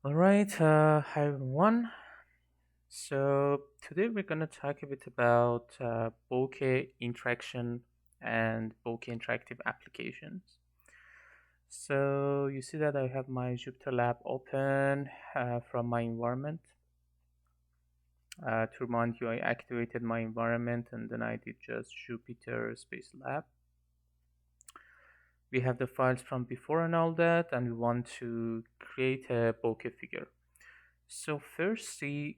All right, hi everyone. So today we're gonna talk a bit about Bokeh interaction and Bokeh interactive applications. So you see that I have my Jupyter Lab open from my environment. To remind you, I activated my environment and then I did just Jupyter Space Lab. We have the files from before and all that, and we want to create a Bokeh figure. So first, see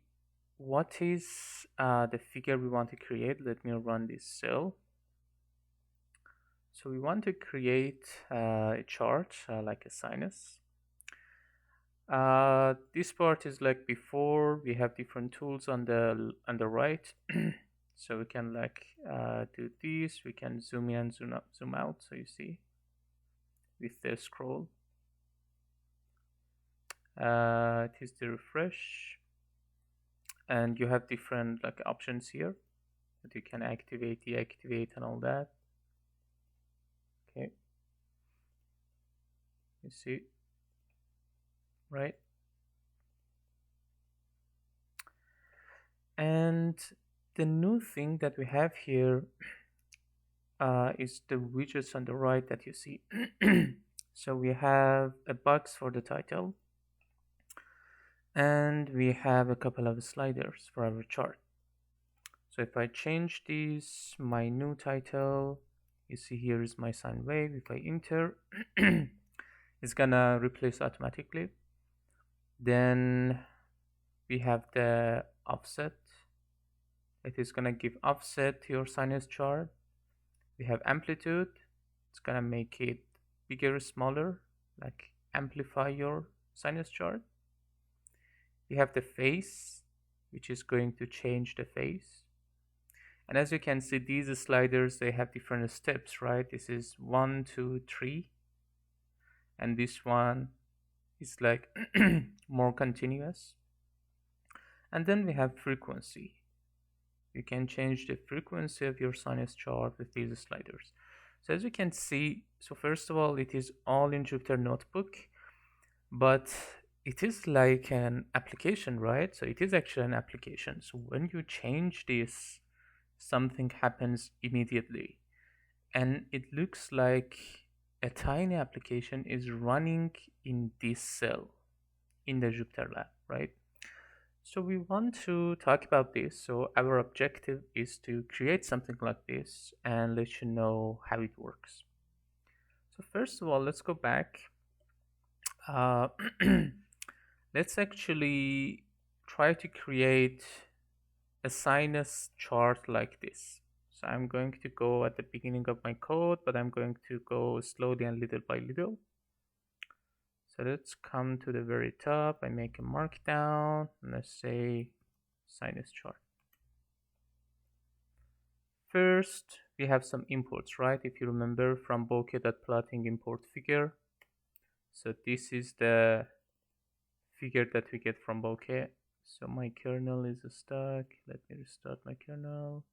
what is the figure we want to create. Let me run this cell. So we want to create a chart like a sinus. This part is like before. We have different tools on the right. So we can like do this. We can zoom in and zoom out. So you see with the scroll. It is the refresh, and you have different like options here that you can activate, deactivate, and all that. Okay, you see, right? And the new thing that we have here is the widgets on the right that you see. So we have a box for the title, and we have a couple of sliders for our chart. So if I change this, my new title, you see here is my sine wave. If I enter, it's gonna replace automatically. Then we have the offset. It is gonna give offset to your sinus chart. We have amplitude. It's gonna make it bigger, smaller, like amplify your sinus chart. We have the phase, which is going to change the phase. And as you can see, these sliders, they have different steps, right? This is 1, 2, 3. And this one is like more continuous. And then we have frequency. You can change the frequency of your sinus chart with these sliders. So as you can see, so first of all, it is all in Jupyter Notebook, but it is like an application, right? So it is actually an application. So when you change this, something happens immediately. And it looks like a tiny application is running in this cell in the Jupyter Lab, right? So we want to talk about this. So our objective is to create something like this and let you know how it works. So first of all, let's go back. Uh, let's actually try to create a sinus chart like this. So I'm going to go at the beginning of my code, but I'm going to go slowly and little by little. So let's come to the very top. I make a markdown and let's say sinus chart. First, we have some imports, right? If you remember from Bokeh.plotting import figure. So this is the figure that we get from Bokeh. So my kernel is stuck. Let me restart my kernel.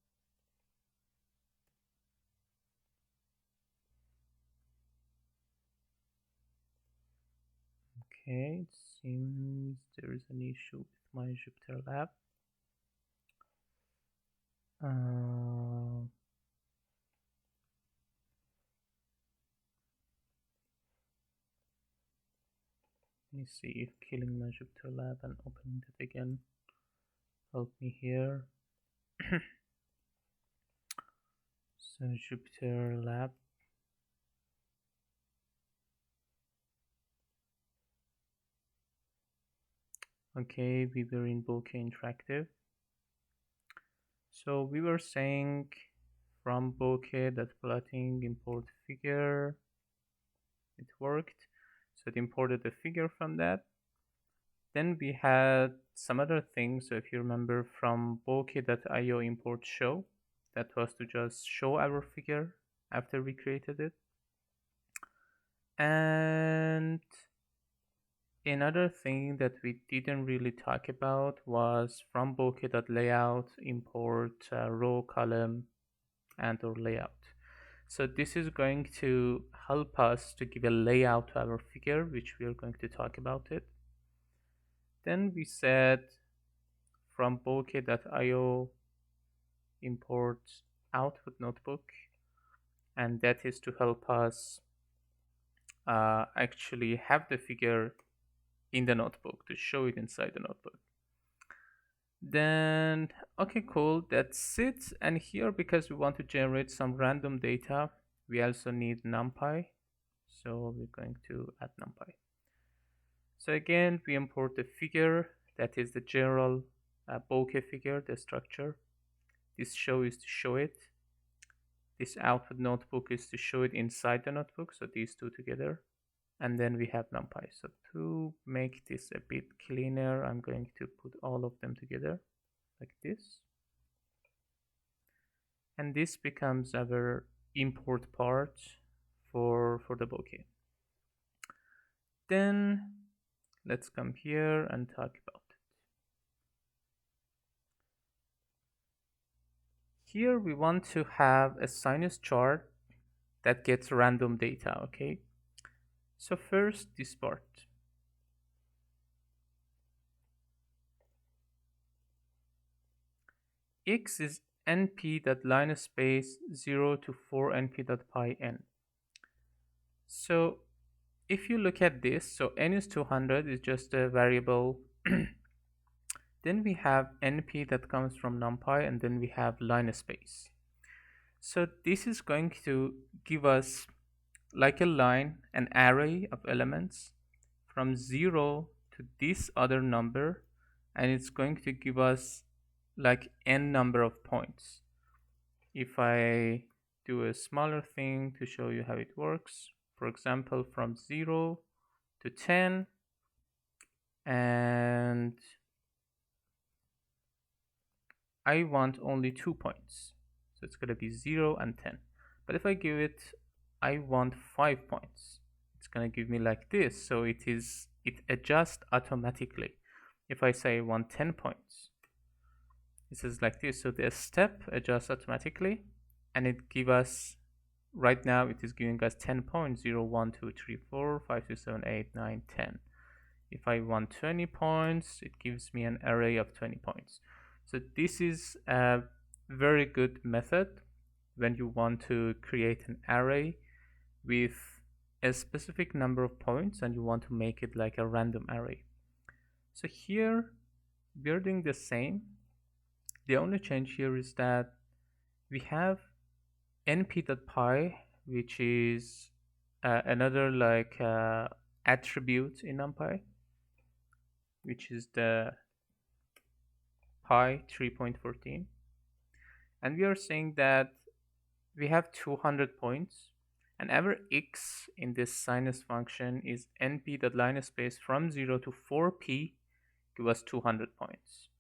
Okay, it seems there is an issue with my Jupyter Lab. Let me see if killing my Jupyter Lab and opening it again help me here. So Jupyter Lab. Okay, we were in Bokeh Interactive. So we were saying from Bokeh that plotting import figure. It worked. So it imported the figure from that. Then we had some other things. So if you remember from bokeh.io import show, that was to just show our figure after we created it. And another thing that we didn't really talk about was from bokeh.layout import row, column, and or layout. So this is going to help us to give a layout to our figure, which we are going to talk about it. Then we said from bokeh.io import output notebook, and that is to help us actually have the figure in the notebook, to show it inside the notebook. Then, okay, cool, that's it. And here, because we want to generate some random data, we also need NumPy. So we're going to add NumPy. So again, we import the figure, that is the general bokeh figure, the structure. This show is to show it. This output notebook is to show it inside the notebook, so these two together. And then we have NumPy. So to make this a bit cleaner, I'm going to put all of them together like this. And this becomes our import part for the bokeh. Then let's come here and talk about it. Here we want to have a sinus chart that gets random data, okay? So first, this part. X is np.linespace 0 to 4 np.pi n. So if you look at this, so n is 200 is just a variable. Then we have np that comes from numpy, and then we have linespace. So this is going to give us like a line, an array of elements from 0 to this other number, and it's going to give us like n number of points. If I do a smaller thing to show you how it works, for example, from 0 to 10, and I want only 2 points, so it's going to be 0 and 10. But if I give it, I want 5 points, it's going to give me like this. So it adjusts automatically. If I say I want 10 points, this is like this. So the step adjusts automatically, and it gives us, right now it is giving us 10 points, 0, 1, 2, 3, 4, 5, 6, 7, 8, 9, 10. If I want 20 points, it gives me an array of 20 points. So this is a very good method when you want to create an array with a specific number of points and you want to make it like a random array. So here we're doing the same. The only change here is that we have np.pi, which is another like attribute in NumPy, which is the pi 3.14, and we are saying that we have 200 points, and our x in this sinus function is np.linespace from 0 to 4p give us 200 points,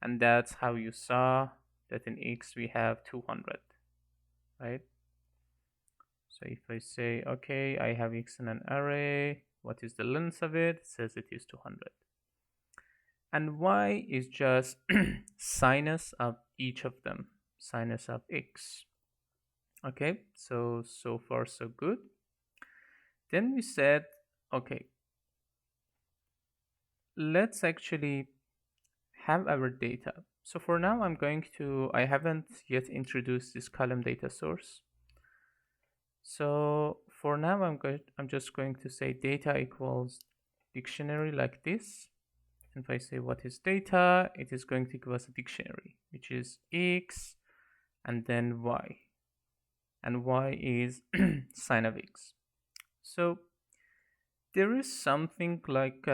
and that's how you saw that in x we have 200, right? So if I say, okay, I have x in an array, what is the length of it? It says it is 200. And y is just sinus of each of them, sinus of x. Okay, so far so good. Then we said, okay, let's actually have our data. So for now, I haven't yet introduced this column data source. So for now, I'm just going to say data equals dictionary like this. And if I say what is data, it is going to give us a dictionary, which is x and then y. And y is sin of x. So there is something like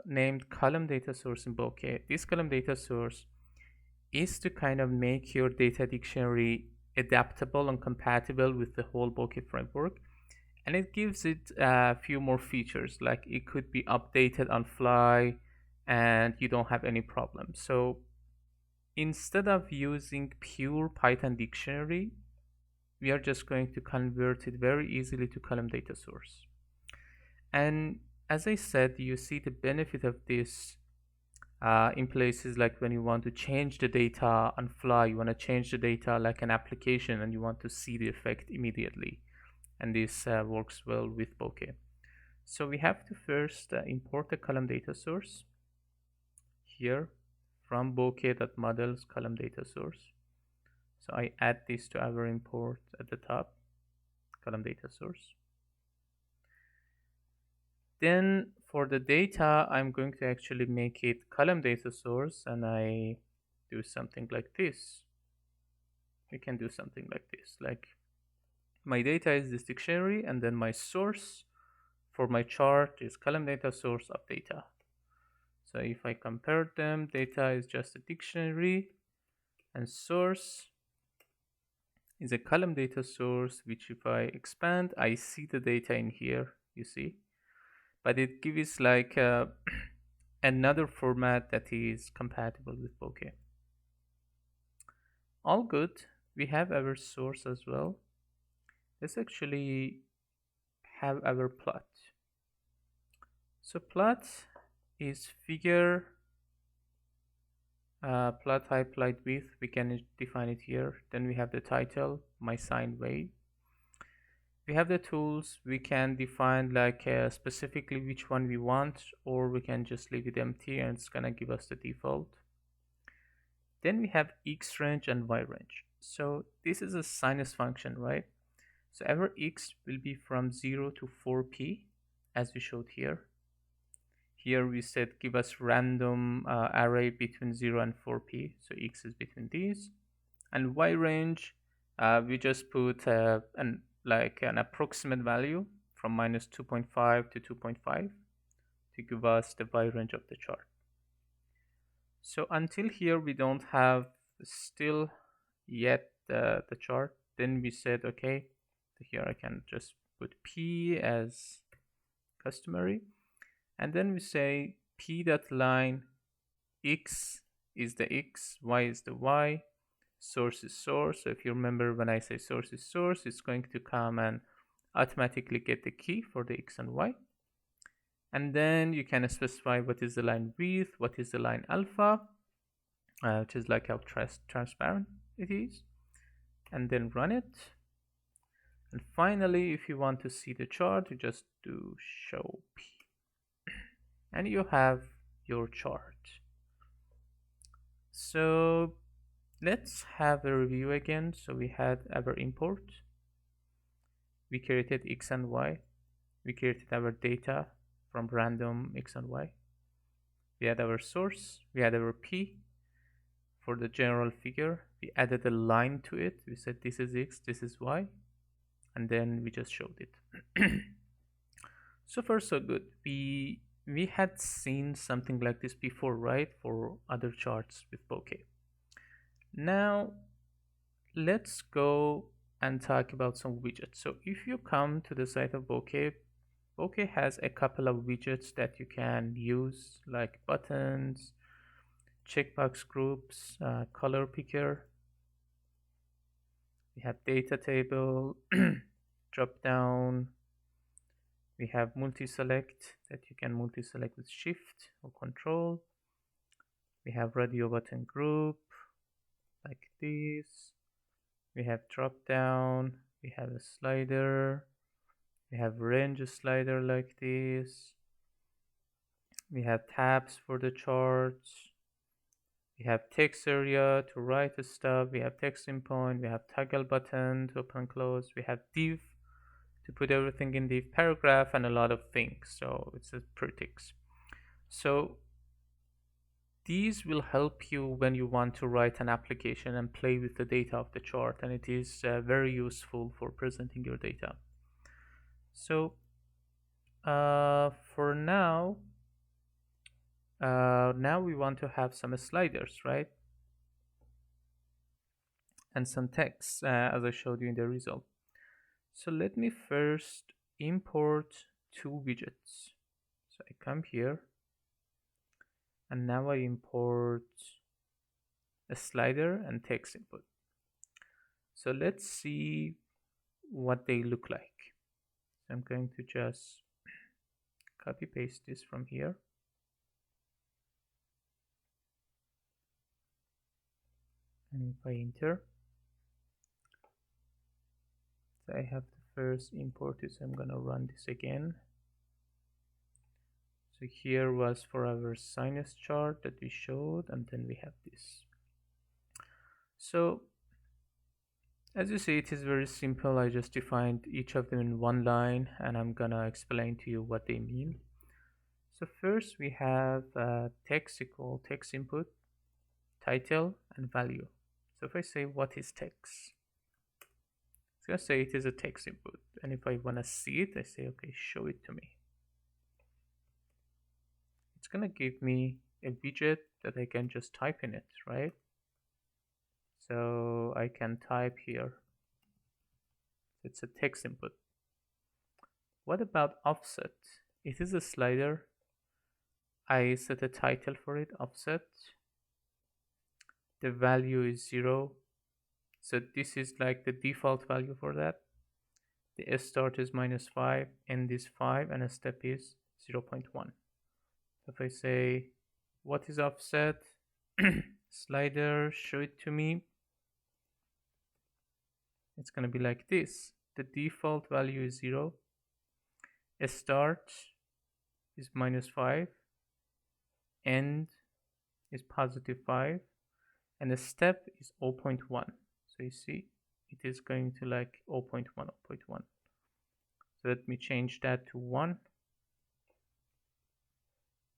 named column data source in Bokeh. This column data source is to kind of make your data dictionary adaptable and compatible with the whole Bokeh framework. And it gives it a few more features, like it could be updated on fly and you don't have any problems. So instead of using pure Python dictionary, we are just going to convert it very easily to column data source. And as I said, you see the benefit of this in places like when you want to change the data on fly, you want to change the data like an application and you want to see the effect immediately. And this works well with Bokeh. So we have to first import the column data source. here from bokeh.models column data source. So I add this to our import at the top, column data source. Then for the data, I'm going to actually make it column data source, and I do something like this. We can do something like this, like my data is this dictionary, and then my source for my chart is column data source of data. So if I compare them, data is just a dictionary, and source is a column data source, which if I expand, I see the data in here, you see, but it gives like another format that is compatible with Bokeh. All good. We have our source as well. Let's actually have our plot. So plot is figure, plot height, plot width. We can define it here. Then we have the title, my sine wave. We have the tools. We can define like specifically which one we want, or we can just leave it empty and it's gonna give us the default. Then we have x range and y range. So this is a sinus function, right? So our x will be from 0 to 4p, as we showed here. Here we said give us random array between 0 and 4p, so x is between these. And y range, we just put an approximate value from minus 2.5 to 2.5 to give us the y range of the chart. So until here we don't have still yet the chart. Then we said okay, here I can just put p as customary, and then we say p dot line x is the x, y is the y, source is source. So if you remember, when I say source is source, it's going to come and automatically get the key for the x and y. And then you can specify what is the line width, what is the line alpha, which is like how transparent it is, and then run it. And finally, if you want to see the chart, you just do show p, and you have your chart. So let's have a review again. So we had our import, we created x and y, we created our data from random x and y, we had our source, we had our p for the general figure, we added a line to it, we said this is x, this is y, and then we just showed it. So far so good. We had seen something like this before, right, for other charts with Bokeh. Now let's go and talk about some widgets. So if you come to the site of Bokeh, Bokeh has a couple of widgets that you can use, like buttons, checkbox groups, color picker. We have data table, drop down. We have multi-select that you can multi-select with shift or control. We have radio button group like this. We have drop down. We have a slider. We have range slider like this. We have tabs for the charts. We have text area to write stuff. We have text in point. We have toggle button to open close. We have div to put everything in the paragraph, and a lot of things. So it's a pretix. So these will help you when you want to write an application and play with the data of the chart, and it is very useful for presenting your data. So for now, we want to have some sliders, right? And some text, as I showed you in the result. So let me first import two widgets. So I come here, and now I import a slider and text input. So let's see what they look like. So I'm going to just copy paste this from here. And if I enter, so I have to first import it, so I'm gonna run this again. So here was for our sinus chart that we showed, and then we have this. So as you see, it is very simple. I just defined each of them in one line, and I'm gonna explain to you what they mean. So first we have text equal text input, title, and value. So if I say what is text, it's gonna say it is a text input, and if I wanna see it, I say okay, show it to me. It's gonna give me a widget that I can just type in it, right? So I can type here. It's a text input. What about offset? It is a slider. I set a title for it, offset. The value is 0. So this is like the default value for that. The start is -5, end is 5, and a step is 0.1. If I say, what is offset? Slider, show it to me. It's going to be like this. The default value is 0. A start is -5. End is +5. And the step is 0.1. So you see, it is going to like 0.1, 0.1. So let me change that to 1.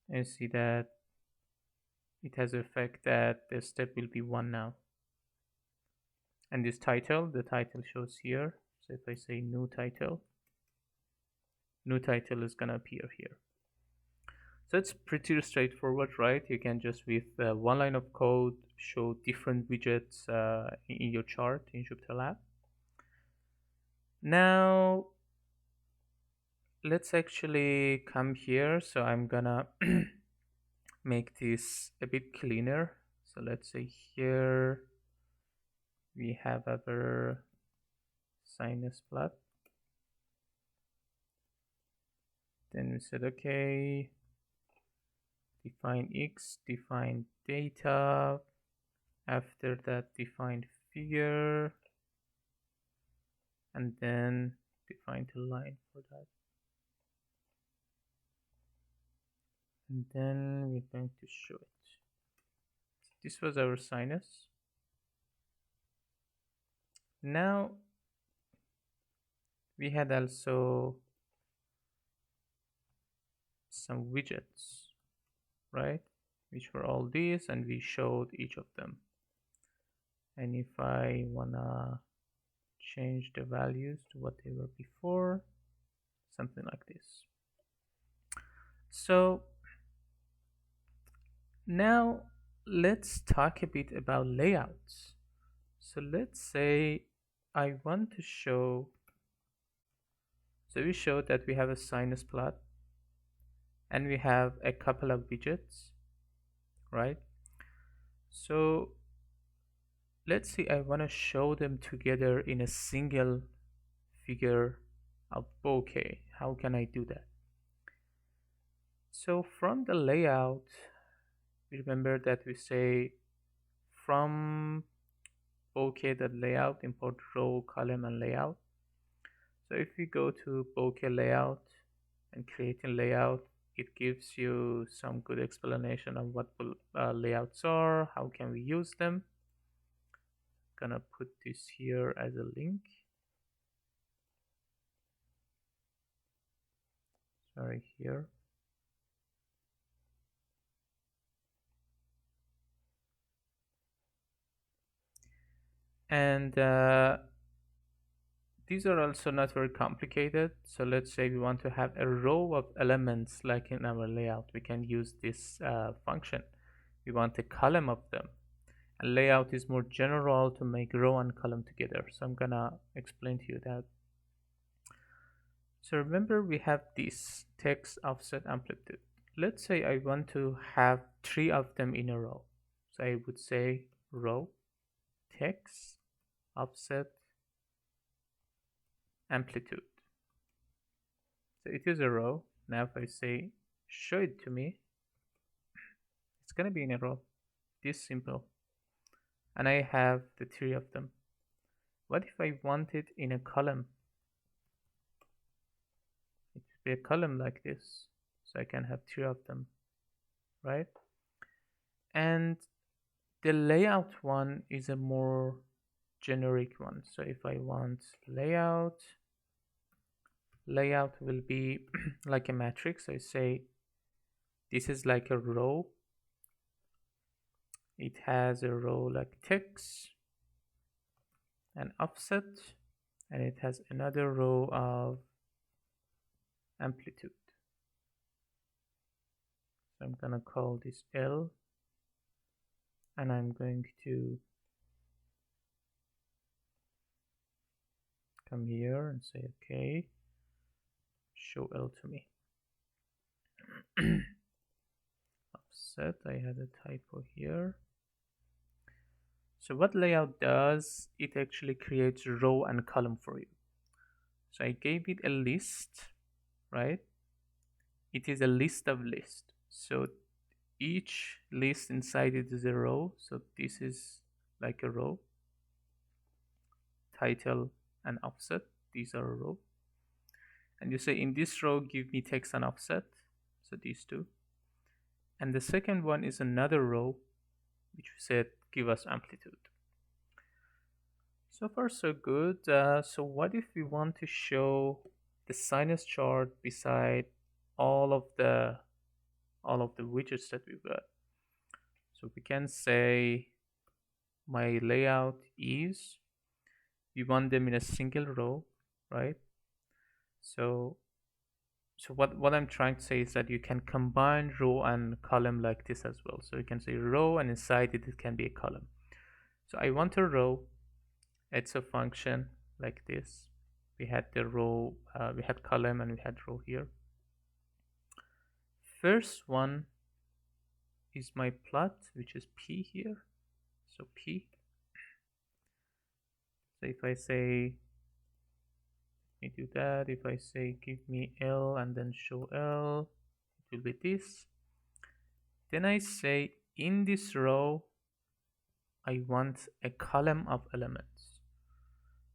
And see that it has the effect that the step will be 1 now. And this title, the title shows here. So if I say new title is gonna appear here. So it's pretty straightforward, right? You can just with one line of code show different widgets in your chart in Jupyter Lab. Now let's actually come here. So I'm gonna make this a bit cleaner. So let's say here we have our sinus plot. Then we said, okay, define X, define data. After that, define figure. And then define the line for that. And then we're going to show it. This was our sinus. Now we had also some widgets, right? Which were all these, and we showed each of them. And if I wanna change the values to what they were before, something like this. So now let's talk a bit about layouts. So let's say I want to show, so we showed that we have a sinus plot and we have a couple of widgets, right? So let's say I want to show them together in a single figure of bokeh. How can I do that? So from the layout, remember that we say from bokeh.layout import row, column, and layout. So if we go to bokeh layout and create a layout, it gives you some good explanation of what layouts are, how can we use them. Gonna put this here as a link. Sorry, here. And these are also not very complicated. So let's say we want to have a row of elements like in our layout. We can use this function. We want a column of them. And layout is more general to make row and column together. So I'm gonna explain to you that. So remember we have this text, offset, amplitude. Let's say I want to have 3 of them in a row. So I would say row, text, offset, amplitude. So it is a row. Now if I say show it to me, it's gonna be in a row. This simple. And I have the 3 of them. What if I want it in a column? It would be a column like this. So I can have 3 of them, right? And the layout one is a more generic one. So if I want layout will be like a matrix. I say this is like a row. It has a row like text and offset, and it has another row of amplitude. So I'm gonna call this L, and I'm going to come here and say okay, show L to me. Offset, I had a typo here. So what layout does, it actually creates row and column for you. So I gave it a list, right? It is a list of lists. So each list inside it is a row. So this is like a row. Title and offset, these are a row. And you say in this row, give me text and offset. So these two. And the second one is another row, which we said give us amplitude. So far so good. So what if we want to show the sinus chart beside all of the widgets that we've got? So we can say my layout is, we want them in a single row, right? So what I'm trying to say is that you can combine row and column like this as well. So you can say row, and inside it can be a column. So I want a row. It's a function like this. We had the row, we had column, and we had row here. First one is my plot, which is P here. So P. So if I say, let me do that. If I say give me L and then show L, it will be this. Then I say in this row, I want a column of elements.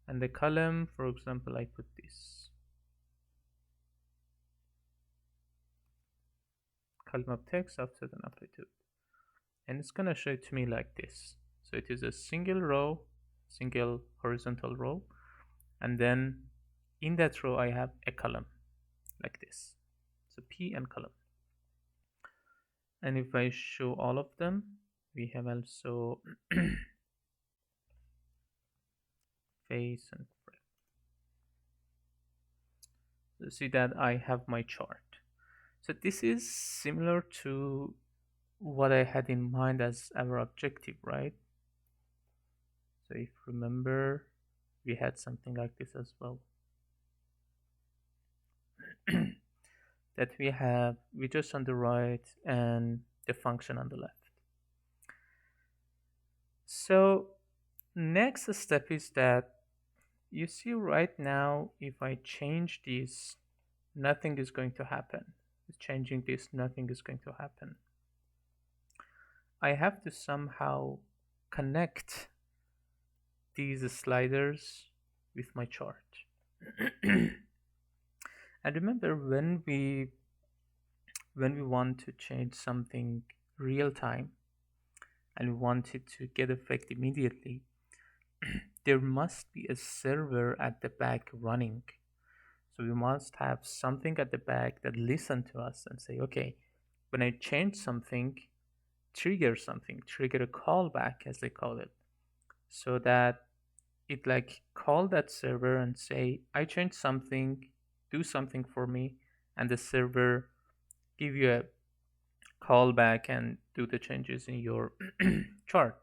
And the column, for example, I put this. Column of text, offset, and amplitude. And it's gonna show it to me like this. So it is a single row, single horizontal row, and then in that row I have a column like this. So P and column. And if I show all of them, we have also face and frame. So see that I have my chart. So this is similar to what I had in mind as our objective, right? So if you remember, we had something like this as well. That we have widgets on the right and the function on the left. So next step is that you see right now, if I change this, nothing is going to happen. Changing this, nothing is going to happen. I have to somehow connect these sliders with my chart. And remember, when we want to change something real time and we want it to get effect immediately, there must be a server at the back running. So we must have something at the back that listen to us and say, okay, when I change something, trigger something, trigger a callback as they call it, so that it like call that server and say, I changed something, do something for me, and the server give you a callback and do the changes in your chart.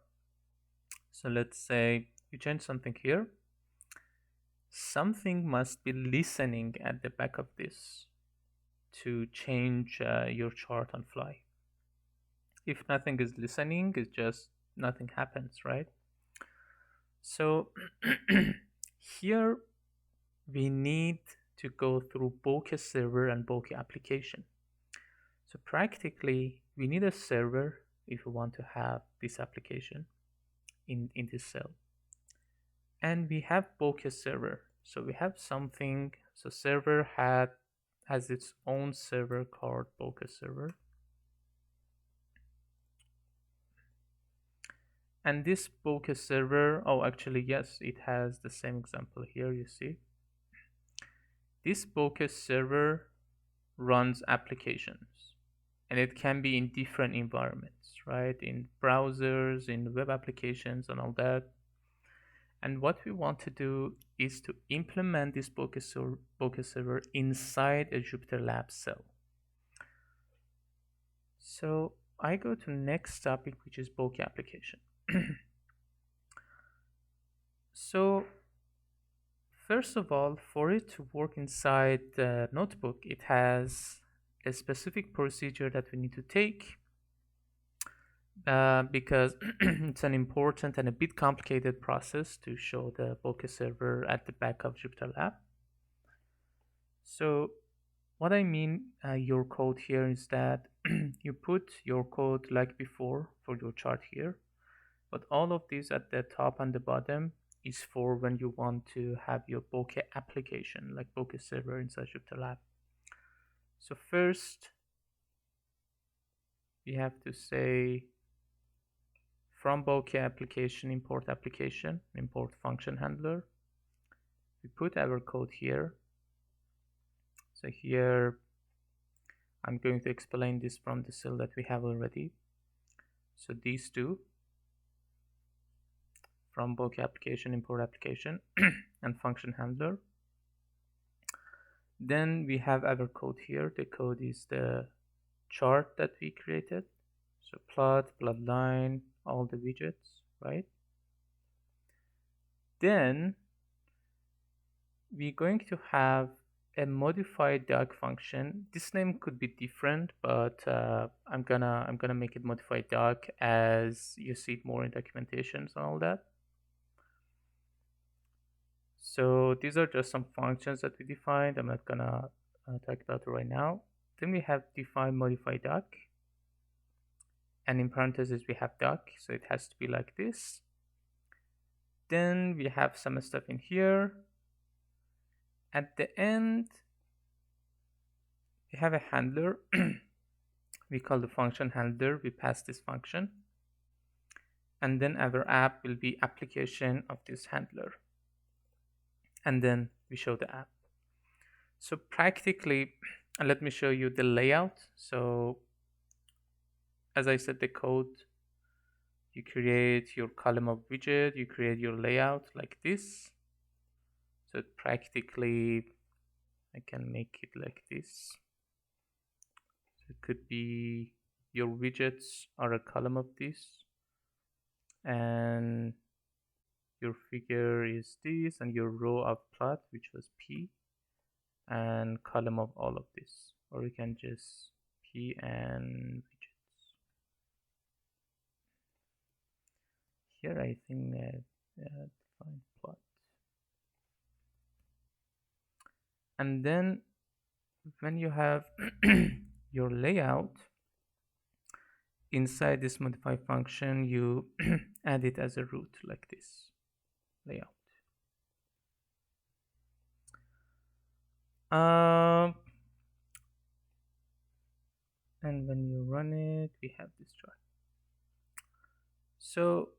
So let's say you change something here. Something must be listening at the back of this to change your chart on fly. If nothing is listening, it's just nothing happens, right? So here we need to go through Bokeh server and Bokeh application. So practically, we need a server if we want to have this application in this cell. And we have Bokeh server. So we have something, so server had has its own server called Bokeh server. And this Bokeh server, oh, actually, yes, it has the same example here, you see. This Bokeh server runs applications, and it can be in different environments, right? In browsers, in web applications, and all that. And what we want to do is to implement this Bokeh server inside a Jupyter Lab cell. So I go to next topic, which is Bokeh application. So first of all, for it to work inside the notebook, it has a specific procedure that we need to take because it's an important and a bit complicated process to show the Bokeh server at the back of Jupyter Lab. So what I mean your code here is that you put your code like before for your chart here, but all of these at the top and the bottom is for when you want to have your Bokeh application, like Bokeh server inside Jupyter Lab. So first, we have to say from Bokeh application, import function handler. We put our code here. So here, I'm going to explain this from the cell that we have already. So these two, from Bokeh application, import application, and function handler. Then we have our code here. The code is the chart that we created. So plot, line, all the widgets, right? Then we're going to have a modified doc function. This name could be different, but I'm gonna make it modified doc as you see it more in documentations and all that. So these are just some functions that we defined. I'm not gonna talk about it right now. Then we have define modify doc, and in parentheses we have doc, so it has to be like this. Then we have some stuff in here. At the end, we have a handler. We call the function handler. We pass this function, and then our app will be application of this handler, and then we show the app. So practically, let me show you the layout. So as I said, the code, you create your column of widget, you create your layout like this. So practically, I can make it like this. So it could be your widgets are a column of this, and your figure is this, and your row of plot, which was P, and column of all of this, or you can just P and widgets. Here I think define plot, and then when you have your layout inside this modify function, you add it as a root like this layout. And when you run it, we have this chart. So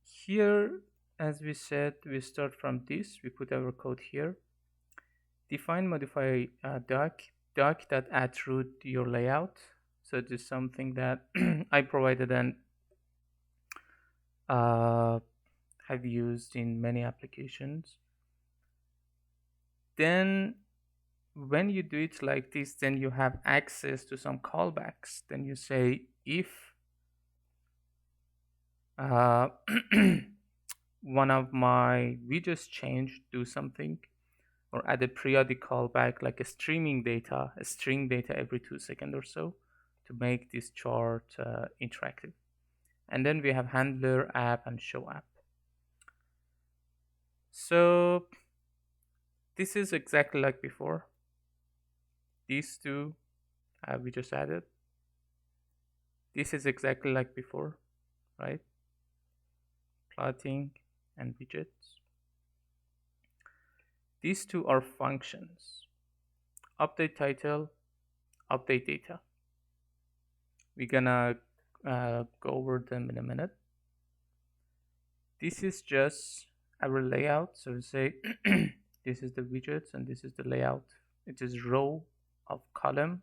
here, as we said, we start from this, we put our code here, define modify doc that adds root your layout. So this is something that I provided and have used in many applications. Then when you do it like this, then you have access to some callbacks. Then you say if one of my widgets change, do something, or add a periodic callback like a string data every 2 seconds or so to make this chart interactive. And then we have handler, app, and show app. So this is exactly like before. These two we just added. This is exactly like before, right? Plotting and widgets. These two are functions. update title, update data. We're gonna go over them in a minute. This is just our layout. So we say this is the widgets and this is the layout. It is row of column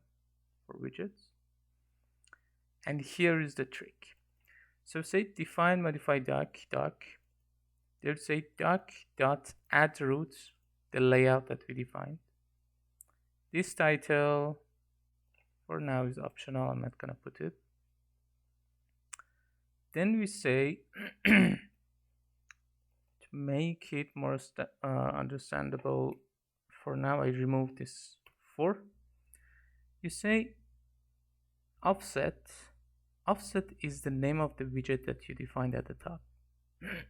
for widgets. And here is the trick. So say define modify doc. There's say doc dot add root, the layout that we defined. This title for now is optional. I'm not gonna put it. Then we say to make it more understandable. For now, I remove this 4. You say offset. Offset is the name of the widget that you defined at the top.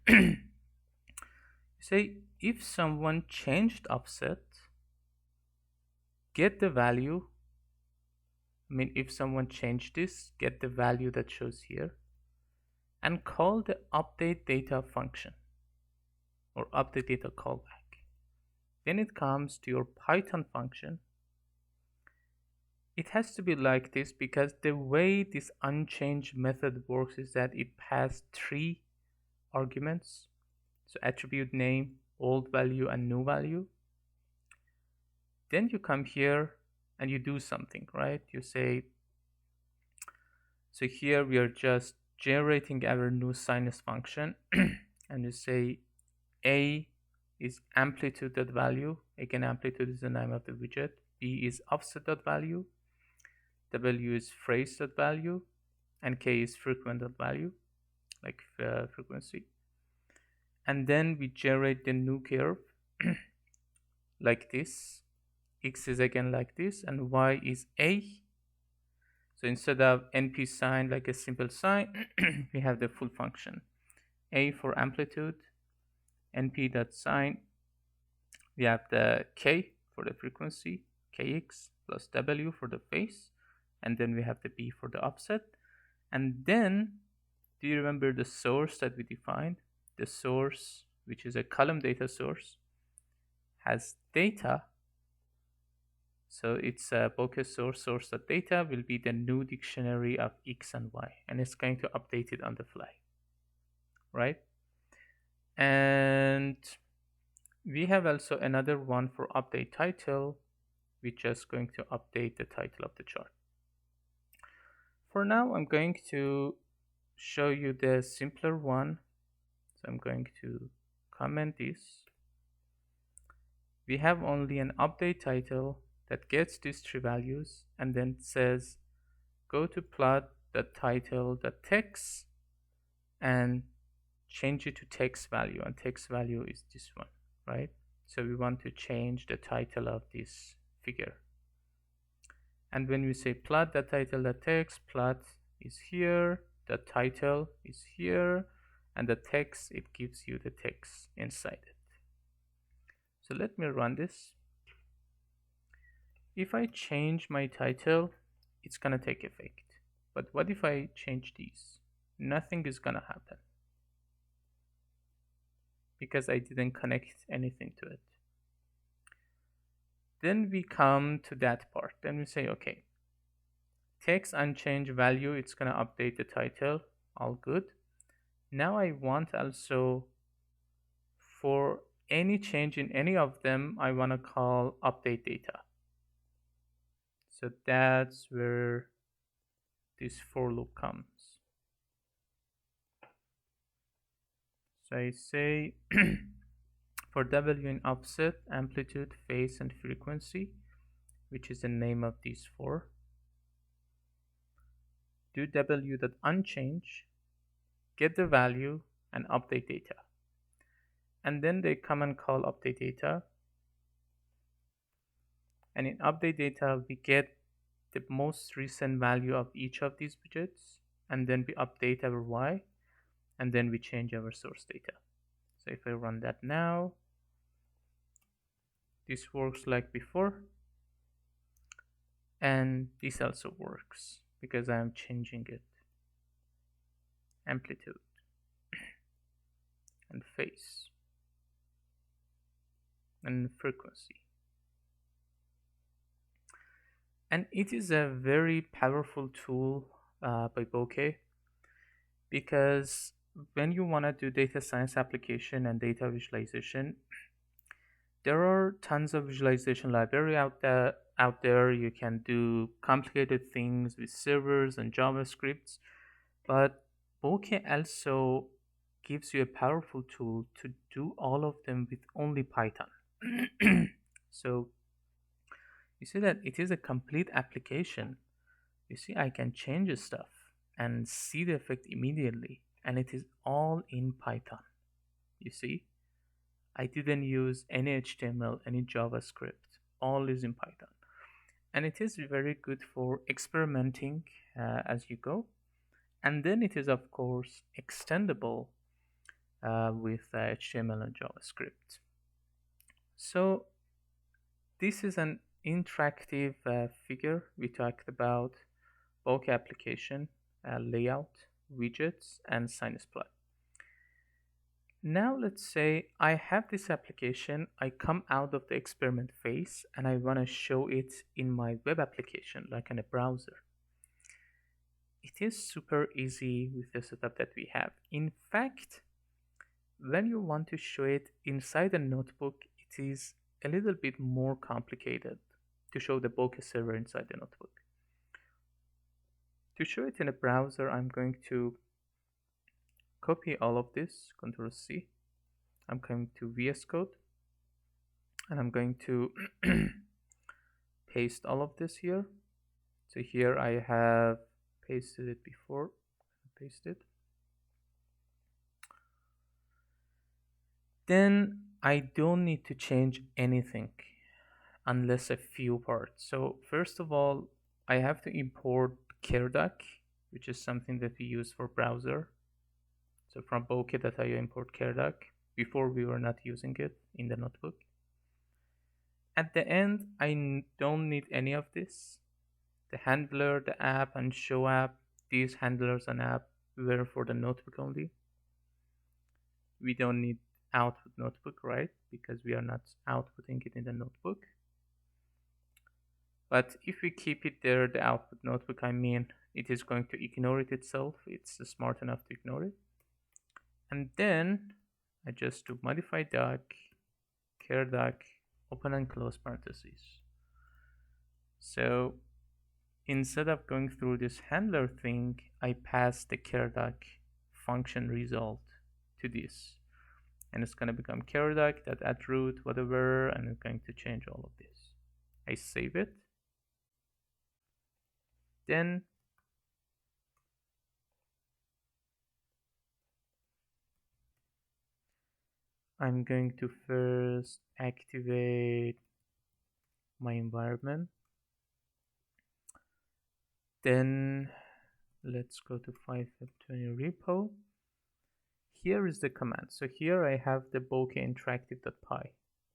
You say if someone changed offset, get the value. I mean, if someone changed this, get the value that shows here, and call the update data function or update data callback. Then it comes to your Python function. It has to be like this because the way this unchanged method works is that it passes 3 arguments. So attribute name, old value, and new value. Then you come here and you do something, right? You say, so here we are just generating our new sinus function and you say A is amplitude.value. Again, amplitude is the name of the widget. B is offset.value. W is phrase.value. And K is frequent.value, like frequency. And then we generate the new curve like this. X is again like this, and Y is A. So instead of NP sign like a simple sign, we have the full function. A for amplitude, np.sign, we have the K for the frequency, Kx plus W for the phase, and then we have the B for the offset. And then, do you remember the source that we defined? The source, which is a column data source, has data. So it's a Bokeh source.data will be the new dictionary of X and Y, and it's going to update it on the fly, right? And we have also another one for update title. We're just going to update the title of the chart. For now, I'm going to show you the simpler one. So I'm going to comment this. We have only an update title that gets these 3 values and then says go to plot the title, the text, and change it to text value, and text value is this one, right? So we want to change the title of this figure. And when we say plot the title, the text, plot is here, the title is here, and the text, it gives you the text inside it. So let me run this. If I change my title, it's gonna take effect. But what if I change these? Nothing is gonna happen because I didn't connect anything to it. Then we come to that part. Then we say, okay, text unchanged value, it's gonna update the title, all good. Now I want also for any change in any of them, I wanna call update data. So that's where this for loop comes. So I say for W in offset, amplitude, phase, and frequency, which is the name of these 4, do W.unchange, get the value, and update data. And then they come and call update data. And in update data, we get the most recent value of each of these widgets, and then we update our Y, and then we change our source data. So if I run that now, this works like before, and this also works because I am changing it. Amplitude and phase and frequency. And it is a very powerful tool by Bokeh, because when you want to do data science application and data visualization, there are tons of visualization library out there. You can do complicated things with servers and JavaScripts, but Bokeh also gives you a powerful tool to do all of them with only Python. So you see that it is a complete application. You see, I can change stuff and see the effect immediately, and it is all in Python. You see, I didn't use any HTML, any JavaScript, all is in Python. And it is very good for experimenting as you go. And then it is, of course, extendable with HTML and JavaScript. So this is an interactive figure. We talked about Bokeh application, layout, widgets, and sinus plot. Now let's say I have this application, I come out of the experiment phase and I want to show it in my web application, like in a browser. It is super easy with the setup that we have. In fact, when you want to show it inside a notebook, it is a little bit more complicated to show the Bokeh server inside the notebook. To show it in a browser, I'm going to copy all of this, Ctrl C. I'm going to VS Code, and I'm going to paste all of this here. So here I have pasted it before. Paste it. Then I don't need to change anything unless a few parts. So first of all, I have to import CareDoc, which is something that we use for browser. So from Bokeh.io import CareDoc. Before we were not using it in the notebook. At the end, I don't need any of this. The handler, the app, and show app, these handlers and app were for the notebook only. We don't need output notebook, right? Because we are not outputting it in the notebook. But if we keep it there, the output notebook, I mean, it is going to ignore it itself. It's smart enough to ignore it. And then I just do modify doc, CareDoc, open and close parentheses. So instead of going through this handler thing, I pass the CareDoc function result to this. And it's going to become CareDoc.addRoot, whatever, and it's going to change all of this. I save it. Then I'm going to first activate my environment. Then let's go to 5F20 repo. Here is the command. So here I have the bokeh interactive.py.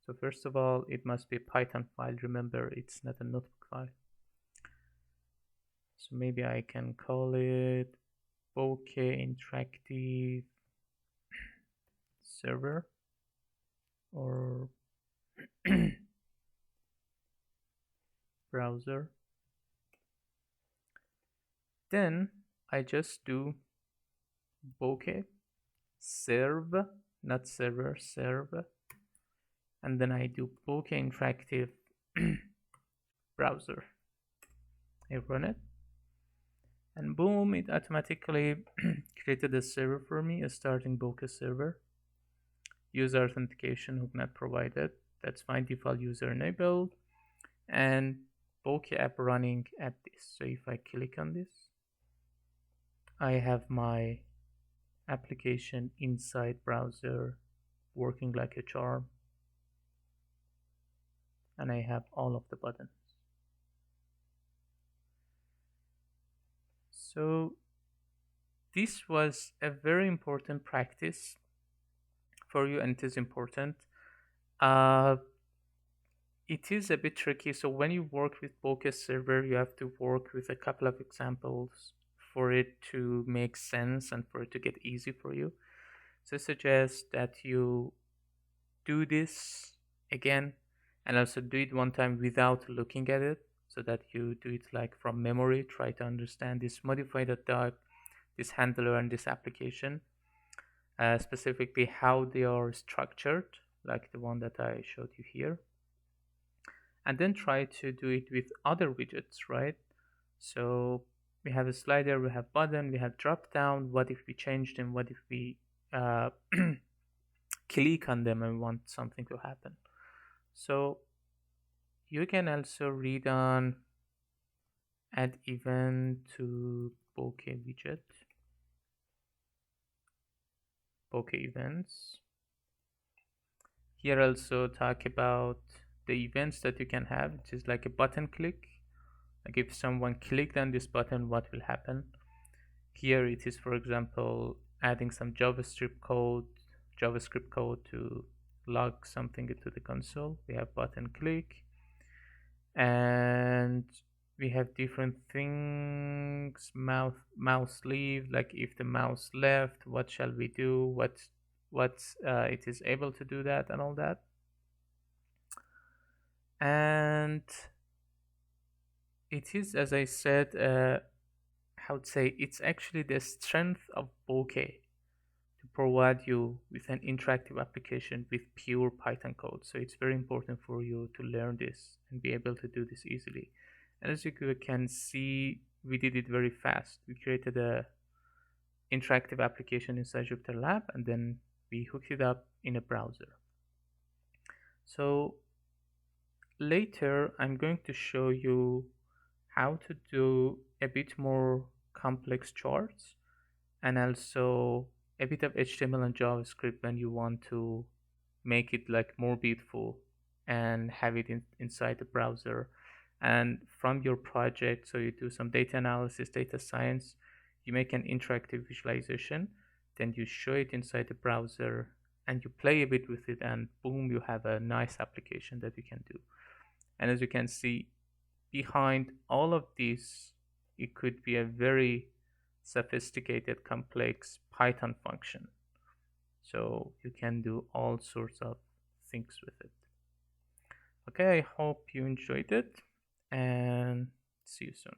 So first of all, it must be a Python file. Remember, it's not a notebook file. So maybe I can call it bokeh interactive server or browser. Then I just do bokeh serve, not server, serve, and then I do bokeh interactive browser. I run it, and boom, it automatically created a server for me, a starting bokeh server. User authentication hook not provided. That's my default user enabled, and bokeh app running at this. So if I click on this, I have my application inside browser working like a charm, and I have all of the buttons. So this was a very important practice for you, and it is important. It is a bit tricky. So when you work with Bokeh server, you have to work with a couple of examples for it to make sense and for it to get easy for you. So I suggest that you do this again and also do it one time without looking at it. so that you do it like from memory. Try to understand this modify.dart, this handler, and this application, specifically how they are structured, like the one that I showed you here. And then try to do it with other widgets, right? So we have a slider, we have button, we have drop down. What if we change them? What if we uh, click on them and want something to happen? So you can also read on add event to Bokeh widget, Bokeh events. Here also talk about the events that you can have, which is like a button click. Like if someone clicked on this button, what will happen? Here it is, for example, adding some JavaScript code to log something into the console. We have button click, and we have different things. Mouse leave, like if the mouse left, what shall we do? What it is able to do that and all that. And it is, as I said, how to say, it's actually the strength of Bokeh to provide you with an interactive application with pure Python code. So it's very important for you to learn this and be able to do this easily. And as you can see, we did it very fast. We created a interactive application inside Jupyter Lab, and then we hooked it up in a browser. So later, I'm going to show you how to do a bit more complex charts, and also a bit of HTML and JavaScript when you want to make it like more beautiful and have it inside the browser and from your project. So you do some data analysis, data science, you make an interactive visualization, then you show it inside the browser and you play a bit with it, and boom, you have a nice application that you can do. And as you can see, behind all of this, it could be a very sophisticated, complex Python function. So you can do all sorts of things with it. Okay, I hope you enjoyed it, and see you soon.